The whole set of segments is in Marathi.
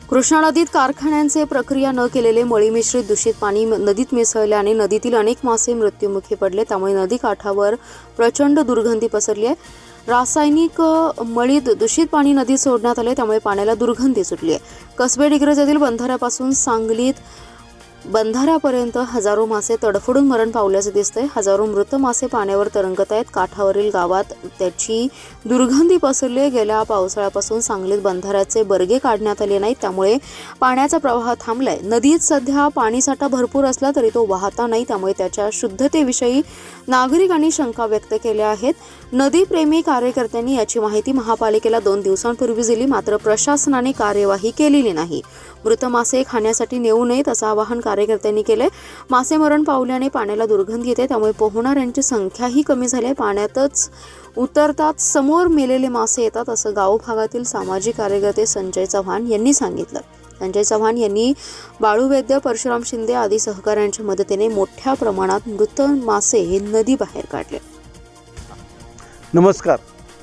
कृष्णा नदीत कारखान्यांचे प्रक्रिया न केलेले मळी मिश्रित दूषित पाणी नदीत मिसळल्याने नदीतील अनेक मासे मृत्युमुखी पडले। त्यामुळे नदी काठावर प्रचंड दुर्गंधी पसरली आहे। रासायनिक मळीत दूषित पाणी नदीत सोडण्यात आले, त्यामुळे पाण्याला दुर्गंधी सुटली आहे। कसबे डिग्रज येथील बंधाऱ्यापासून सांगलीत बंधाऱ्यापर्यंत हजारो मासे तडफडून मरण पावल्याचे दिसते। हजारो मृत मासे पाण्यावर तरंगत आहेत। काठावरील गावात त्याची दुर्गंधी पसरली आहे। गेल्या पावसाळ्यापासून सांगलीत बंधाऱ्याचे बर्गे काढण्यात आले नाहीत, त्यामुळे पाण्याचा प्रवाह थांबलाय। नदीत सध्या पाणीसाठा भरपूर असला तरी तो वाहता नाही, त्यामुळे त्याच्या शुद्धतेविषयी नागरिकांनी शंका व्यक्त केल्या आहेत। नदीप्रेमी कार्यकर्त्यांनी याची माहिती महापालिकेला 2 दिवसांपूर्वी दिली, मात्र प्रशासनाने कार्यवाही केलेली नाही। मृत मासे खाण्यासाठी नेऊ नयेत असं आवाहन कार्यकर्त्यांनी केले। मासे मरण पावल्याने पाण्याला दुर्गंधी येते, त्यामुळे पोहणाऱ्यांची संख्याही कमी झाली। पाण्यातच उतरतात समोर मेलेले मासे येतात असं गाव भागातील सामाजिक कार्यकर्ते संजय चव्हाण यांनी सांगितलं। संजय चव्हाण यांनी बाळू वैद्य, परशुराम शिंदे आदी सहकाऱ्यांच्या मदतीने मोठ्या प्रमाणात मृत मासे हे नदी बाहेर काढले। नमस्कार,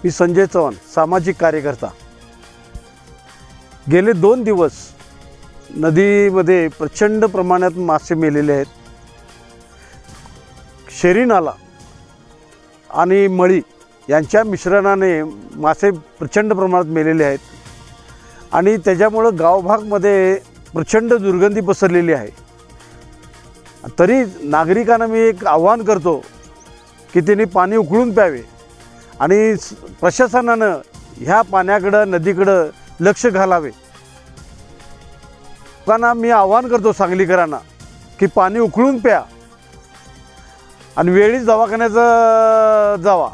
मी संजय चव्हाण, सामाजिक कार्यकर्ता। गेले 2 दिवस नदीमध्ये प्रचंड प्रमाणात मासे मेलेले आहेत। शेरी नाला आणि मळी यांच्या मिश्रणाने मासे प्रचंड प्रमाणात मेलेले आहेत आणि त्याच्यामुळं गावभागामध्ये प्रचंड दुर्गंधी पसरलेली आहे। तरी नागरिकांना मी एक आवाहन करतो की त्यांनी पाणी उकळून प्यावे आणि प्रशासनानं ह्या पाण्याकडं, नदीकडं लक्ष घालावे। लोकांना मी आवाहन करतो, सांगलीकरांना, की पाणी उकळून प्या आणि वेळीच दवाखान्यात जावा।